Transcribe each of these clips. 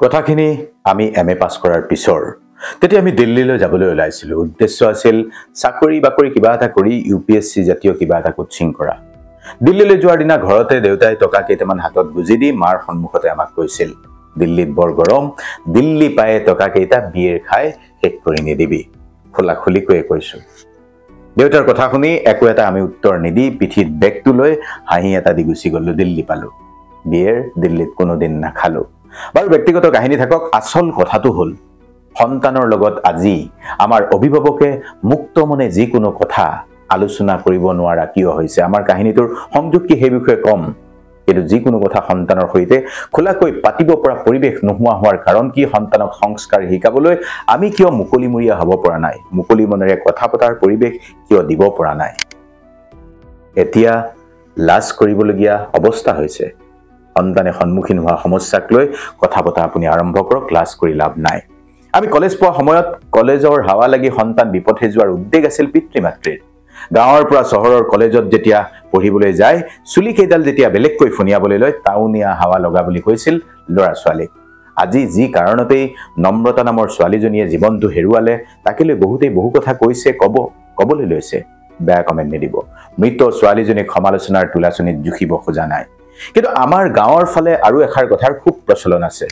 কথাখিনি আমি এমএ পাছ কৰাৰ পিছৰ তেতিয়া আমি দিল্লীলৈ যাবলৈ ওলাইছিলো। উদ্দেশ্য আছিল চাকৰি বাকৰি কিবা এটা কৰি ইউপিএসসি জাতীয় কিবা এটা কোচিং কৰা। দিল্লীলৈ যোৱাৰ দিনা ঘৰতে দেউতাই টকা কেইটামান হাতত গুজি দি মাৰ সন্মুখতে আমাক কৈছিল, দিল্লীত বৰ গৰম, দিল্লী পায়ে টকা কেইটা বিয়েৰ খাই শেষ কৰি নিদিবি। খোলাখুলিকৈ কৈছো। দেউতাৰ কথা শুনি একো এটা আমি উত্তৰ নিদি পিঠিত বেগটো লৈ হাঁহি এটা দি গুচি গলো। দিল্লী পালো। বিয়েৰ দিল্লীত কোনোদিন নাখালো। বাৰু ব্যক্তিগত কাহিনী থাকক, আচল কথাটো হ'ল সন্তানৰ লগত আজি আমাৰ অভিভাৱকে মুক্ত মনে যিকোনো কথা আলোচনা কৰিব নোৱাৰা কিয় হৈছে। আমাৰ কাহিনীটোৰ সংযোগ কি সেই বিষয়ে কম, কিন্তু যিকোনো কথা সন্তানৰ সৈতে খোলাকৈ পাতিব পৰা পৰিৱেশ নোহোৱা হোৱাৰ কাৰণ কি, সন্তানক সংস্কাৰ শিকাবলৈ আমি কিয় মুকলিমূৰীয়া হ'ব পৰা নাই, মুকলি মনেৰে কথা পতাৰ পৰিৱেশ কিয় দিব পৰা নাই। এতিয়া লাজ কৰিবলগীয়া অৱস্থা হৈছে। সন্তানে সন্মুখীন হোৱা সমস্যাক লৈ কথা পতা আপুনি আৰম্ভ কৰক, লাজ কৰি লাভ নাই। আমি কলেজ পোৱা সময়ত কলেজৰ হাৱা লাগি সন্তান বিপথে যোৱাৰ উদ্বেগ আছিল পিতৃ মাতৃৰ। গাঁৱৰ পৰা চহৰৰ কলেজত যেতিয়া পঢ়িবলৈ যায়, চুলি কেইডাল যেতিয়া বেলেগকৈ ফনিয়াবলৈ লয়, টাউনীয়া হাৱা লগা বুলি কৈছিল ল'ৰা ছোৱালীক। আজি যি কাৰণতেই নম্ৰতা নামৰ ছোৱালীজনীয়ে জীৱনটো হেৰুৱালে, তাকে লৈ বহুতেই বহু কথা কৈছে, কবলৈ লৈছে। বেয়া কমেণ্ট নিদিব। মৃত ছোৱালীজনীক সমালোচনাৰ তোলাচনীত জুখিব খোজা নাই। কিন্তু আমাৰ গাঁৱৰ ফালে আৰু এষাৰ কথাৰ খুব প্ৰচলন আছে,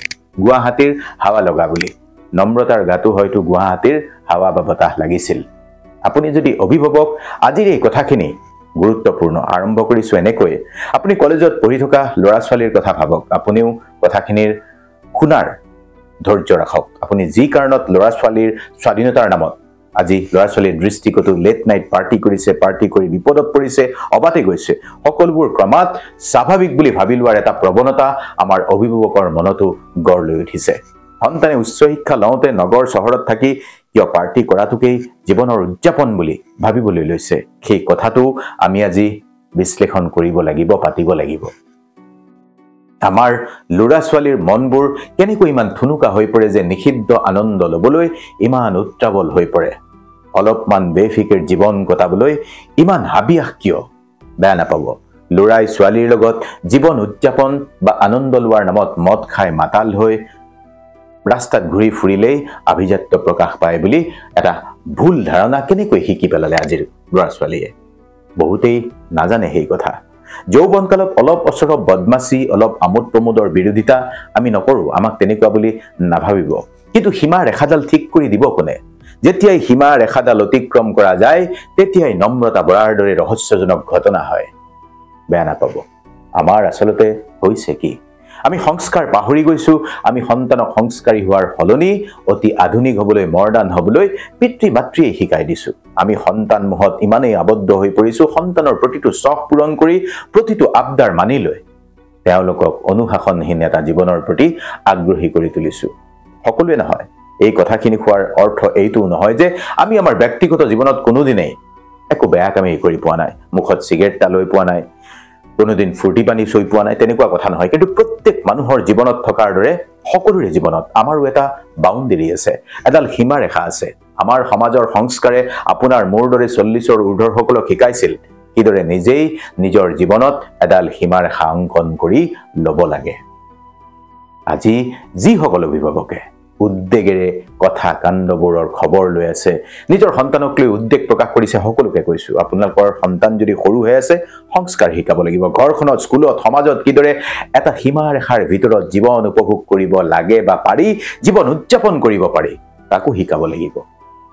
গুৱাহাটীৰ হাৱা লগা বুলি। নম্ৰতাৰ গাতো হয়তো গুৱাহাটীৰ হাৱা বা বতাহ লাগিছিল। আপুনি যদি অভিভাৱক, আজিৰ এই কথাখিনি গুৰুত্বপূৰ্ণ। আৰম্ভ কৰিছো এনেকৈ, আপুনি কলেজত পঢ়ি থকা ল'ৰা ছোৱালীৰ কথা ভাবক। আপুনিও কথাখিনিৰ শুনাৰ ধৈৰ্য ৰাখক। আপুনি যি কাৰণত ল'ৰা ছোৱালীৰ স্বাধীনতাৰ নামত আজি ল'ৰা ছোৱালীৰ দৃষ্টিকতো লেট নাইট পাৰ্টি কৰিছে, পাৰ্টি কৰি বিপদত পৰিছে, অবাতে গৈছে, সকলোবোৰ ক্ৰমাৎ স্বাভাৱিক বুলি ভাবি লোৱাৰ এটা প্ৰৱণতা আমাৰ অভিভাৱকৰ মনতো গঢ় লৈ উঠিছে। সন্তানে উচ্চ শিক্ষা লওঁতে নগৰ চহৰত থাকি কিয় পাৰ্টি কৰাটোকেই জীৱনৰ উদযাপন বুলি ভাবিবলৈ লৈছে। সেই কথাটো আমি আজি বিশ্লেষণ কৰিব লাগিব, পাতিব লাগিব। আমাৰ ল'ৰা ছোৱালীৰ মনবোৰ কেনেকৈ ইমান থুনুকা হৈ পৰে যে নিষিদ্ধ আনন্দ ল'বলৈ ইমান উত্ৰাৱল হৈ পৰে, অলপমান বেফিকিৰ জীৱন কটাবলৈ ইমান হাবিয়াস কিয়। বেয়া নাপাব, ল'ৰাই ছোৱালীৰ লগত জীৱন উদযাপন বা আনন্দ লোৱাৰ নামত মদ খাই মাতাল হৈ ৰাস্তাত ঘূৰি ফুৰিলেই আভিজাত্য প্ৰকাশ পায় বুলি এটা ভুল ধাৰণা কেনেকৈ শিকি পেলালে আজিৰ ল'ৰা ছোৱালীয়ে। বহুতেই নাজানে সেই কথা। যৌৱনকালত অলপ অচৰপ বদমাচি, অলপ আমোদ প্ৰমোদৰ বিৰোধিতা আমি নকৰোঁ, আমাক তেনেকুৱা বুলি নাভাবিব। কিন্তু সীমা ৰেখাডাল ঠিক কৰি দিব কোনে? যেতিয়াই সীমা ৰেখাডাল অতিক্ৰম কৰা যায়, তেতিয়াই নম্ৰতা বৰাৰ দৰে ৰহস্যজনক ঘটনা হয়। বেয়া নাপাব, আমাৰ আচলতে হৈছে কি, আমি সংস্কাৰ পাহৰি গৈছো। আমি সন্তানক সংস্কাৰী হোৱাৰ সলনি অতি আধুনিক হবলৈ, মডাৰ্ণ হবলৈ পিতৃ মাতৃয়ে শিকাই দিছো। আমি সন্তান মোহত ইমানেই আবদ্ধ হৈ পৰিছো, সন্তানৰ প্ৰতিটো চখ পূৰণ কৰি, প্ৰতিটো আবদাৰ মানি লৈ তেওঁলোকক অনুশাসনহীন এটা জীৱনৰ প্ৰতি আগ্ৰহী কৰি তুলিছো। সকলোৱে নহয়, এই কথাখিনি কোৱাৰ অৰ্থ এইটো নহয় যে আমি আমাৰ ব্যক্তিগত জীৱনত কোনোদিনেই একো বেয়া কামেই কৰি পোৱা নাই, মুখত চিগাৰেট এটা লৈ পোৱা নাই, কোনোদিন ফূৰ্তি পানী চৈ পোৱা নাই, তেনেকুৱা কথা নহয়। কিন্তু প্ৰত্যেক মানুহৰ জীৱনত থকাৰ দৰে সকলোৰে জীৱনত আমাৰো এটা বাউণ্ডেৰী আছে, এডাল সীমা ৰেখা আছে। আমাৰ সমাজৰ সংস্কাৰে আপোনাৰ মোৰ দৰে 40ৰ ঊৰ্ধৰসকলক শিকাইছিল কিদৰে নিজেই নিজৰ জীৱনত এডাল সীমা ৰেখা অংকন কৰি ল'ব লাগে। আজি যিসকল অভিভাৱকে উদ্বেগেৰে কথা কাণ্ডবোৰৰ খবৰ লৈ আছে, নিজৰ সন্তানক লৈ উদ্বেগ প্ৰকাশ কৰিছে, সকলোকে কৈছো, আপোনালোকৰ সন্তান যদি সৰু হৈ আছে, সংস্কাৰ শিকাব লাগিব। ঘৰখনত, স্কুলত, সমাজত কিদৰে এটা সীমা ৰেখাৰ ভিতৰত জীৱন উপভোগ কৰিব লাগে বা পাৰি, জীৱন উদযাপন কৰিব পাৰি, তাকো শিকাব লাগিব।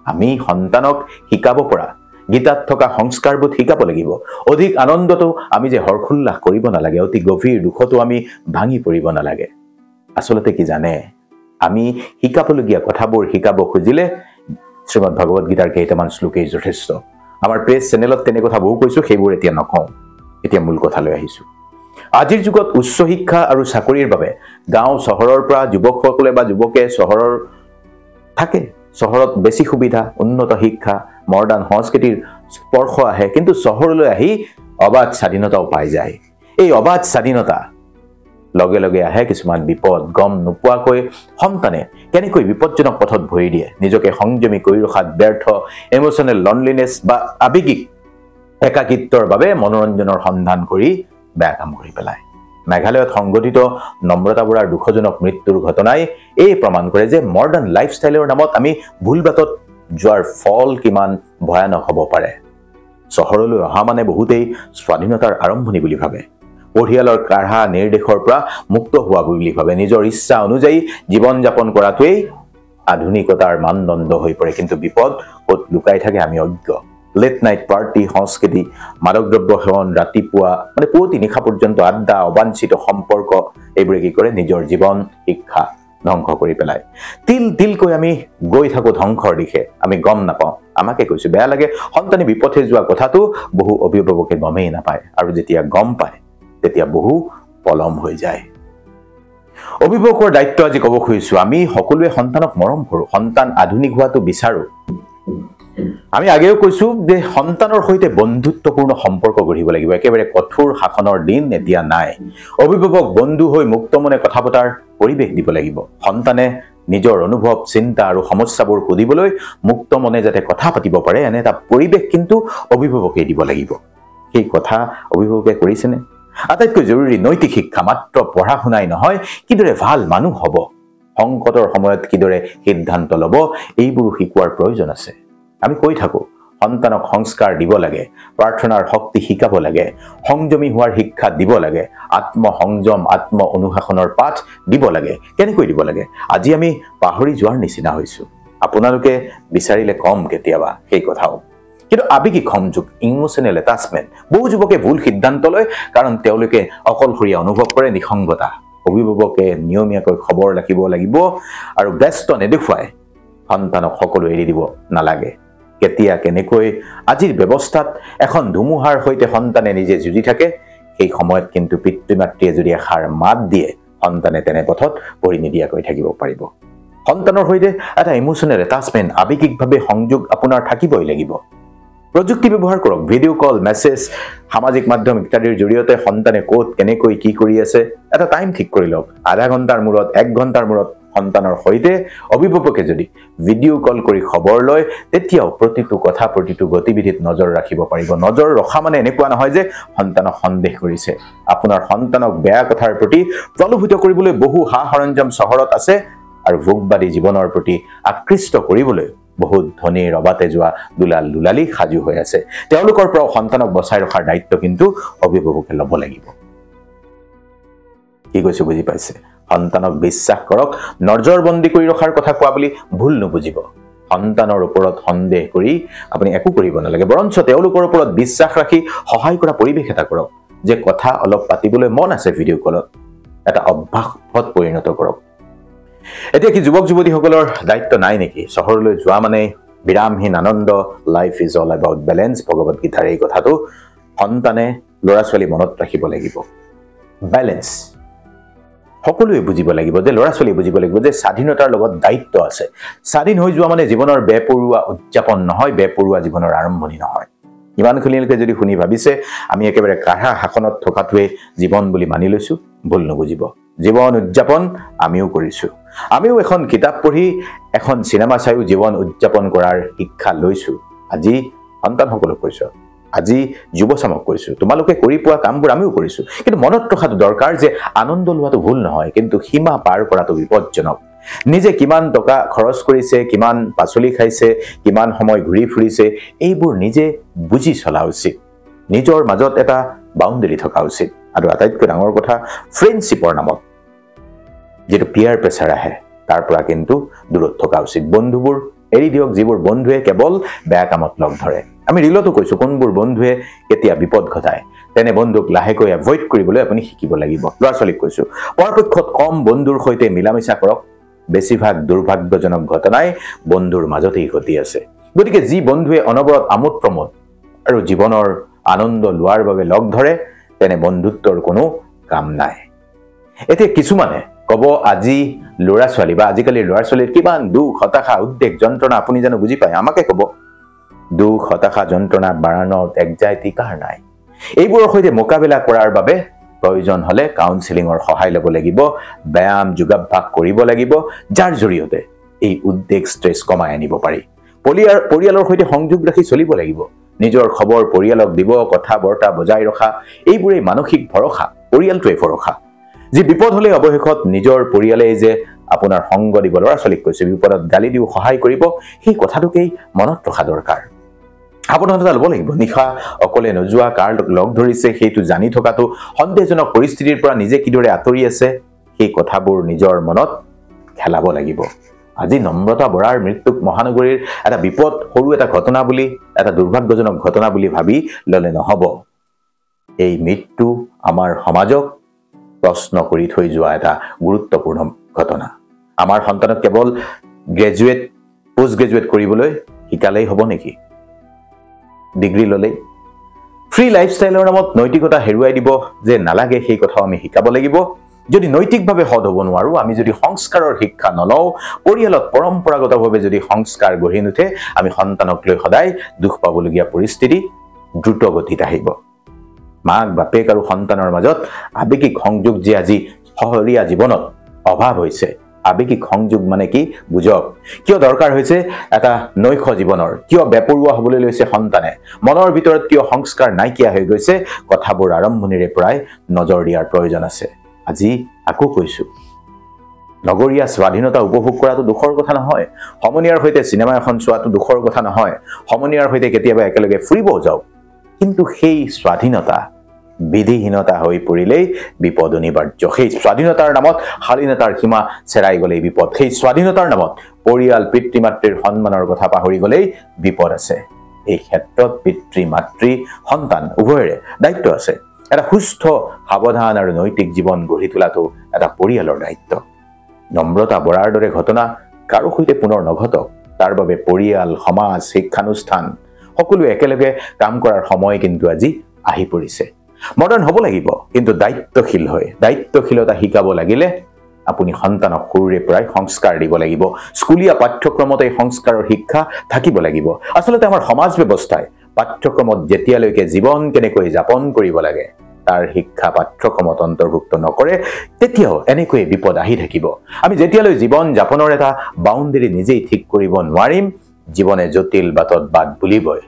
আমি সন্তানক শিকাব পৰা গীতাত থকা সংস্কাৰবোধ শিকাব লাগিব। অধিক আনন্দতো আমি যে হৰ্ষোল্লাস কৰিব নালাগে, অতি গভীৰ দুখতো আমি ভাঙি পৰিব নালাগে। আচলতে কি জানে, আমি শিকাবলগীয়া কথাবোৰ শিকাব খুজিলে শ্ৰীমদ ভগৱত গীতাৰ কেইটামান শ্লোকেই যথেষ্ট। আমাৰ প্ৰেছ চেনেলত তেনে কথা বহু কৈছো, সেইবোৰ এতিয়া নকওঁ। এতিয়া মূল কথালৈ আহিছো। আজিৰ যুগত উচ্চ শিক্ষা আৰু চাকৰিৰ বাবে গাঁও চহৰৰ পৰা যুৱকসকলে বা যুৱকে চহৰৰ থাকে, চহৰত বেছি সুবিধা, উন্নত শিক্ষা, মডাৰ্ণ সংস্কৃতিৰ স্পৰ্শ আহে, কিন্তু চহৰলৈ আহি অবাধ স্বাধীনতাও পাই যায়। এই অবাধ স্বাধীনতা লগে লগে আহে কিছুমান বিপদ। গম নোপোৱাকৈ সন্তানে কেনেকৈ বিপদজনক পথত ভৰি দিয়ে, নিজকে সংযমী কৰি ৰখাত ব্যৰ্থ, ইমোচনেল লনলিনেছ বা আৱেগিক একাকিত্বৰ বাবে মনোৰঞ্জনৰ সন্ধান কৰি বেয়া কাম কৰি পেলায়। মেঘালয়ত সংঘটিত নম্ৰতা বৰাৰ দুখজনক মৃত্যুৰ ঘটনাই এই প্ৰমাণ কৰে যে মডাৰ্ণ লাইফষ্টাইলৰ নামত আমি ভুল বাটত যোৱাৰ ফল কিমান ভয়ানক হ'ব পাৰে। চহৰলৈ অহা মানে বহুতেই স্বাধীনতাৰ আৰম্ভণি বুলি ভাবে, পৰিয়ালৰ কাঢ়া নিৰ্দেশৰ পৰা মুক্ত হোৱা বুলি ভাবে, নিজৰ ইচ্ছা অনুযায়ী জীৱন যাপন কৰাটোৱেই আধুনিকতাৰ মানদণ্ড হৈ পৰে। কিন্তু বিপদ ক'ত লুকাই থাকে আমি অজ্ঞ। লেট নাইট পাৰ্টি, সংস্কৃতি, মাদক দ্ৰব্য সেৱন, ৰাতিপুৱা পুৱতি নিশা পৰ্যন্ত আড্ডা, অবাঞ্ছিত সম্পৰ্ক, এইবোৰে কি কৰে নিজৰ জীৱন শিক্ষা ধ্বংস কৰি পেলায়। তিল তিলকৈ আমি গৈ থাকোঁ ধ্বংসৰ দিশে, আমি গম নাপাওঁ। আমাকে কৈছোঁ, বেয়া লাগে, সন্তানে বিপথে যোৱা কথাটো বহু অভিভাৱকে গমেই নাপায়, আৰু যেতিয়া গম পায় তেতিয়া বহু পলম হৈ যায়। অভিভাৱকৰ দায়িত্ব আজি ক'ব খুজিছোঁ, আমি সকলোৱে সন্তানক মৰম কৰোঁ, সন্তান আধুনিক হোৱাটো বিচাৰোঁ। আমি আগেও কৈছোঁ যে সন্তানৰ সৈতে বন্ধুত্বপূৰ্ণ সম্পৰ্ক গঢ়িব লাগিব। একেবাৰে কঠোৰ শাসনৰ দিন এতিয়া নাই। অভিভাৱক বন্ধু হৈ মুক্ত মনে কথা পতাৰ পৰিৱেশ দিব লাগিব। সন্তানে নিজৰ অনুভৱ, চিন্তা আৰু সমস্যাবোৰ সুধিবলৈ মুক্ত মনে যাতে কথা পাতিব পাৰে, এনে এটা পৰিৱেশ কিন্তু অভিভাৱকে দিব লাগিব। সেই কথা অভিভাৱকে কৰিছেনে? আটাইতকৈ জৰুৰী নৈতিক শিক্ষা, মাত্ৰ পঢ়া শুনাই নহয়, কিদৰে ভাল মানুহ হ'ব, সংকটৰ সময়ত কিদৰে সিদ্ধান্ত ল'ব, এইবোৰো শিকোৱাৰ প্ৰয়োজন আছে। আমি কৈ থাকোঁ সন্তানক সংস্কাৰ দিব লাগে, প্ৰাৰ্থনাৰ শক্তি শিকাব লাগে, সংযমী হোৱাৰ শিক্ষা দিব লাগে, আত্মসংযম, আত্ম অনুশাসনৰ পাঠ দিব লাগে। কেনেকৈ দিব লাগে আজি আমি পাহৰি যোৱাৰ নিচিনা হৈছোঁ। আপোনালোকে বিচাৰিলে কম কেতিয়াবা সেই কথাও। কিন্তু আৱেগিক সংযোগ, ইমোচনেল এটাচমেণ্ট, বহু যুৱকে ভুল সিদ্ধান্ত লয় কাৰণ তেওঁলোকে অকলশৰীয়া অনুভৱ কৰে, নিসংগতা। অভিভাৱকে নিয়মীয়াকৈ খবৰ ৰাখিব লাগিব আৰু ব্যস্ত নেদেখুৱাই সন্তানক সকলো এৰি দিব নালাগে। কেতিয়া কেনেকৈ আজিৰ ব্যৱস্থাত এখন ধুমুহাৰ সৈতে সন্তানে নিজে যুঁজি থাকে, সেই সময়ত কিন্তু পিতৃ মাতৃয়ে যদি এষাৰ মাত দিয়ে, সন্তানে তেনে পথত ভৰি নিদিয়াকৈ থাকিব পাৰিব। সন্তানৰ সৈতে এটা ইমোচনেল এটাচমেণ্ট, আৱেগিকভাৱে সংযোগ আপোনাৰ থাকিবই লাগিব। প্ৰযুক্তি ব্যৱহাৰ কৰক, ভিডিঅ' কল, মেছেজ, সামাজিক মাধ্যম ইত্যাদিৰ জৰিয়তে সন্তানে ক'ত কেনেকৈ কি কৰি আছে এটা টাইম ঠিক কৰি লওক। আধা ঘণ্টাৰ মূৰত, 1 ঘণ্টাৰ মূৰত সন্তানৰ সৈতে অভিভাৱকে যদি ভিডিঅ' কল কৰি খবৰ লয়, তেতিয়াও প্ৰতিটো কথা, প্ৰতিটো গতিবিধিত নজৰ ৰাখিব পাৰিব। নজৰ ৰখা মানে এনেকুৱা নহয় যে সন্তানক সন্দেহ কৰিছে। আপোনাৰ সন্তানক বেয়া কথাৰ প্ৰতি প্ৰলোভিত কৰিবলৈ বহু সা সৰঞ্জাম চহৰত আছে, আৰু ভোগবাদী জীৱনৰ প্ৰতি আকৃষ্ট কৰিবলৈ বহুত ধনীৰ অবাতে যোৱা দুলাল দুলালি সাজু হৈ আছে। তেওঁলোকৰ পৰাও সন্তানক বচাই ৰখাৰ দায়িত্ব কিন্তু অভিভাৱকে ল'ব লাগিব। কি কৈছো বুজি পাইছে? সন্তানক বিশ্বাস কৰক, নজৰবন্দী কৰি ৰখাৰ কথা কোৱা বুলি ভুল নুবুজিব। সন্তানৰ ওপৰত সন্দেহ কৰি আপুনি একো কৰিব নালাগে, বৰঞ্চ তেওঁলোকৰ ওপৰত বিশ্বাস ৰাখি সহায় কৰা পৰিৱেশ এটা কৰক। যে কথা অলপ পাতিবলৈ মন আছে ভিডিঅ' কলত, এটা অভ্যাসত পৰিণত কৰক। এতিয়া কি যুৱক যুৱতীসকলৰ দায়িত্ব নাই নেকি? চহৰলৈ যোৱা মানে বিৰামহীন আনন্দ, life is all about balance, ভগৱত গীতাৰ এই কথাটো সন্তানে ল'ৰা ছোৱালী মনত ৰাখিব লাগিব। বেলেঞ্চ সকলোৱে বুজিব লাগিব, যে ল'ৰা ছোৱালীয়ে বুজিব লাগিব যে স্বাধীনতাৰ লগত দায়িত্ব আছে। স্বাধীন হৈ যোৱা মানে জীৱনৰ বেপৰুৱা উদযাপন নহয়, বেপৰুৱা জীৱনৰ আৰম্ভণি নহয়। ইমানখিনিলৈকে যদি শুনি ভাবিছে আমি একেবাৰে কাঢ়া শাসনত থকাটোৱে জীৱন বুলি মানি লৈছোঁ, ভুল নুবুজিব। জীৱন উদযাপন আমিও কৰিছোঁ। আমিও এখন কিতাপ পঢ়ি, এখন চিনেমা চাইও জীৱন উদযাপন কৰাৰ শিক্ষা লৈছোঁ। আজি সন্তানসকলক কৈছোঁ, আজি যুৱচামক কৈছোঁ, তোমালোকে কৰি পোৱা কামবোৰ আমিও কৰিছোঁ। কিন্তু মনত ৰখাটো দৰকাৰ যে আনন্দ লোৱাটো ভুল নহয়, কিন্তু সীমা পাৰ কৰাটো বিপদজনক। নিজে কিমান টকা খৰচ কৰিছে, কিমান পাচলি খাইছে, কিমান সময় ঘূৰি ফুৰিছে, এইবোৰ নিজে বুজি চলা উচিত। নিজৰ মাজত এটা বাউণ্ডেৰী থকা উচিত। আৰু আটাইতকৈ ডাঙৰ কথা, ফ্ৰেণ্ডশ্বিপৰ নামত যিটো পিয়াৰ প্ৰেছাৰ আহে, তাৰ পৰা কিন্তু দূৰত থকা উচিত। বন্ধুবোৰ এৰি দিয়ক, যিবোৰ বন্ধুৱে কেৱল বেয়া কামত লগ ধৰে। আমি ৰিলতো কৈছোঁ কোনবোৰ বন্ধুৱে কেতিয়া বিপদ ঘটায়, তেনে বন্ধুক লাহেকৈ এভইড কৰিবলৈ আপুনি শিকিব লাগিব। ল'ৰা ছোৱালীক কৈছোঁ, পৰাপক্ষত কম বন্ধুৰ সৈতে মিলা মিছা কৰক। বেছিভাগ দুৰ্ভাগ্যজনক ঘটনাই বন্ধুৰ মাজতেই ঘটি আছে। গতিকে যি বন্ধুৱে অনবৰত আমোদ প্ৰমোদ আৰু জীৱনৰ আনন্দ লোৱাৰ বাবে লগ ধৰে, তেনে বন্ধুত্বৰ কোনো কাম নাই। এতিয়া কিছুমানে ক'ব, আজি ল'ৰা ছোৱালী বা আজিকালিৰ ল'ৰা ছোৱালীৰ কিমান দুখ, হতাশা, উদ্বেগ, যন্ত্ৰণা আপুনি জানো বুজি পায়? আমাকে ক'ব, দুখ, হতাশা, যন্ত্ৰণা, বাৰ্ণআউট, এংজাইটি কাৰ নাই? এইবোৰৰ সৈতে মোকাবিলা কৰাৰ বাবে প্ৰয়োজন হ'লে কাউন্সেলিঙৰ সহায় ল'ব লাগিব, ব্যায়াম, যোগাভ্যাস কৰিব লাগিব, যাৰ জৰিয়তে এই উদ্বেগ, ষ্ট্ৰেছ কমাই আনিব পাৰি। পৰিয়ালৰ সৈতে সংযোগ ৰাখি চলিব লাগিব। নিজৰ খবৰ পৰিয়ালক দিব, কথা বৰ্তা বজাই ৰখা, এইবোৰেই মানসিক ভৰসা, পৰিয়ালটোৱে ভৰসা। যি বিপদ হলে অৱশেষত নিজৰ পৰিয়ালে যে আপোনাৰ সংগ দিব, ল'ৰা ছোৱালীক কৈছে বিপদত গালি দিও সহায় কৰিব, সেই কথাটোকেই মনত ৰখা দৰকাৰ। সাৱধানতা ল'ব লাগিব। নিশা অকলে নোযোৱা, কাৰ লগ ধৰিছে সেইটো জানি থকাটো, সন্দেহজনক পৰিস্থিতিৰ পৰা নিজে কিদৰে আঁতৰি আছে সেই কথাবোৰ নিজৰ মনত খেলাব লাগিব। আজি নম্ৰতা বৰাৰ মৃত্যুক মহানগৰীৰ এটা বিপদ, সৰু এটা ঘটনা বুলি, এটা দুৰ্ভাগ্যজনক ঘটনা বুলি ভাবি ল'লে নহ'ব। এই মৃত্যু আমাৰ সমাজক প্ৰশ্ন কৰি থৈ যোৱা এটা গুৰুত্বপূৰ্ণ ঘটনা। আমাৰ সন্তানক কেৱল গ্ৰেজুৱেট পোষ্ট গ্ৰেজুৱেট কৰিবলৈ শিকালেই হ'ব নেকি? ডিগ্ৰী ল'লেই ফ্ৰী লাইফষ্টাইলৰ নামত নৈতিকতা হেৰুৱাই দিব যে নালাগে, সেই কথাও আমি শিকাব লাগিব। যদি নৈতিকভাৱে সৎ হ'ব নোৱাৰো, আমি যদি সংস্কাৰৰ শিক্ষা নলওঁ, পৰিয়ালত পৰম্পৰাগতভাৱে যদি সংস্কাৰ গঢ়ি নুঠে, আমি সন্তানক লৈ সদায় দুখ পাবলগীয়া পৰিস্থিতি দ্ৰুত গতিত আহিব। মাক বাপেক আৰু সন্তানৰ মাজত আৱেগিক সংযোগ যে আজি শহৰীয়া জীৱনত অভাৱ হৈছে। আৱেগিক সংযোগ মানে কি বুজক। কিয় দৰকাৰ হৈছে এটা নৈশ জীৱনৰ? কিয় বেপৰুৱা হ'বলৈ লৈছে সন্তানে? মনৰ ভিতৰত কিয় সংস্কাৰ নাইকিয়া হৈ গৈছে? কথাবোৰ আৰম্ভণিৰে পৰাই নজৰ দিয়াৰ প্ৰয়োজন আছে। আজি আকৌ কৈছো, নগৰীয়া স্বাধীনতা উপভোগ কৰাটো দুখৰ কথা নহয়। সমনীয়াৰ সৈতে চিনেমা এখন চোৱাটো দুখৰ কথা নহয়। সমনীয়াৰ সৈতে কেতিয়াবা একেলগে ফুৰিব যাওক। কিন্তু সেই স্বাধীনতা বিধিহীনতা হৈ পৰিলেই বিপদ অনিবাৰ্য। সেই স্বাধীনতাৰ নামত শালীনতাৰ সীমা চেৰাই গ'লেই বিপদ। সেই স্বাধীনতাৰ নামত পৰিয়াল পিতৃ মাতৃৰ সন্মানৰ কথা পাহৰি গ'লেই বিপদ আছে। এই ক্ষেত্ৰত পিতৃ মাতৃ সন্তান উভয়ৰে দায়িত্ব আছে। এটা সুস্থ সাৱধান আৰু নৈতিক জীৱন গঢ়ি তোলাটো এটা পৰিয়ালৰ দায়িত্ব। নম্ৰতা বৰাৰ দৰে ঘটনা কাৰো সৈতে পুনৰ নঘটক, তাৰ বাবে পৰিয়াল, সমাজ, শিক্ষানুষ্ঠান সকলোৱে একেলগে কাম কৰাৰ সময় কিন্তু আজি আহি পৰিছে। মডাৰ্ণ হ'ব লাগিব, কিন্তু দায়িত্বশীল হয়। দায়িত্বশীলতা শিকাব লাগিলে আপুনি সন্তানক সৰুৰে পৰাই সংস্কাৰ দিব লাগিব। স্কুলীয়া পাঠ্যক্ৰমত এই সংস্কাৰৰ শিক্ষা থাকিব লাগিব। আচলতে আমাৰ সমাজ ব্যৱস্থাই পাঠ্যক্ৰমত যেতিয়ালৈকে জীৱন কেনেকৈ যাপন কৰিব লাগে তাৰ শিক্ষা পাঠ্যক্ৰমত অন্তৰ্ভুক্ত নকৰে, তেতিয়াও এনেকৈয়ে বিপদ আহি থাকিব। আমি যেতিয়ালৈ জীৱন যাপনৰ এটা বাউণ্ডেৰী নিজেই ঠিক কৰিব নোৱাৰিম, জীৱনে জটিল বাটত বাট বুলিবই।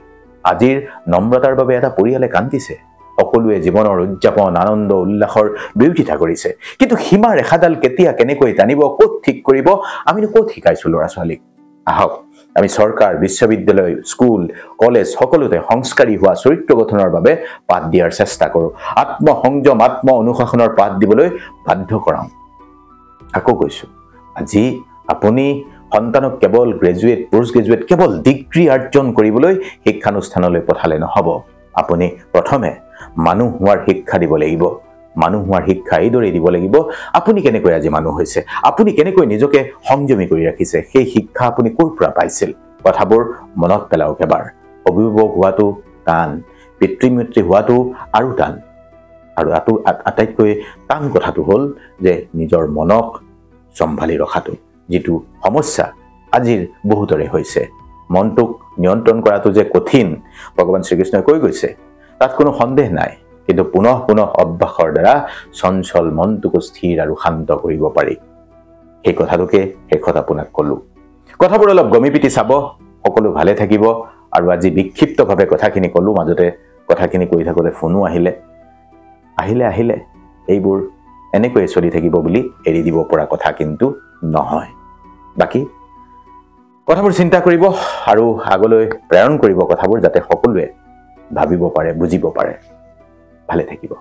আজিৰ নম্ৰতাৰ বাবে এটা পৰিয়ালে কান্দিছে। সকলোৱে জীৱনৰ উদযাপন, আনন্দ, উল্লাসৰ বিৰোধিতা কৰিছে। কিন্তু সীমা ৰেখাডাল কেতিয়া কেনেকৈ টানিব, ক'ত ঠিক কৰিব, আমিনো ক'ত শিকাইছো ল'ৰা ছোৱালীক? আহক আমি চৰকাৰ, বিশ্ববিদ্যালয়, স্কুল, কলেজ সকলোতে সংস্কাৰী হোৱা চৰিত্ৰ গঠনৰ বাবে পাঠ দিয়াৰ চেষ্টা কৰোঁ। আত্মসংযম, আত্ম অনুশাসনৰ পাঠ দিবলৈ বাধ্য কৰাওঁ। আকৌ কৈছো, আজি আপুনি সন্তানক কেৱল গ্ৰেজুৱেট, পোষ্ট গ্ৰেজুৱেট, কেৱল ডিগ্ৰী অৰ্জন কৰিবলৈ শিক্ষানুষ্ঠানলৈ পঠালে নহ'ব। আপুনি প্ৰথমে মানুহ হোৱাৰ শিক্ষা দিব লাগিব। মানুহ হোৱাৰ শিক্ষা এইদৰে দিব লাগিব, আপুনি কেনেকৈ আজি মানুহ হৈছে, আপুনি কেনেকৈ নিজকে সংযমী কৰি ৰাখিছে, সেই শিক্ষা আপুনি ক'ৰ পৰা পাইছিল। কথাবোৰ মনত পেলাওক এবাৰ। অভিভাৱক হোৱাটো টান, পিতৃ মাতৃ হোৱাটো আৰু টান। আৰু আটাইতকৈ টান কথাটো হ'ল যে নিজৰ মনক চম্ভালি ৰখাটো, যিটো সমস্যা আজিৰ বহুতৰে হৈছে। মনটোক নিয়ন্ত্ৰণ কৰাটো যে কঠিন, ভগৱান শ্ৰীকৃষ্ণই কৈ গৈছে, তাত কোনো সন্দেহ নাই। কিন্তু পুনঃ পুনঃ অভ্যাসৰ দ্বাৰা চঞ্চল মনটোকো স্থিৰ আৰু শান্ত কৰিব পাৰি। সেই কথাটোকে শেষত আপোনাক ক'লো। কথাবোৰ অলপ গমি পিটি চাব, সকলো ভালে থাকিব। আৰু আজি বিক্ষিপ্তভাৱে কথাখিনি ক'লো, মাজতে কথাখিনি কৈ থাকোঁতে ফোনো আহিলে এইবোৰ এনেকৈয়ে চলি থাকিব বুলি এৰি দিব পৰা কথা কিন্তু নহয়। বাকী কথাবোৰ চিন্তা কৰিব আৰু আগলৈ প্ৰেৰণ কৰিব কথাবোৰ, যাতে সকলোৱে ভাবিব পাৰে, বুজিব পাৰে। ভালে থাকিব।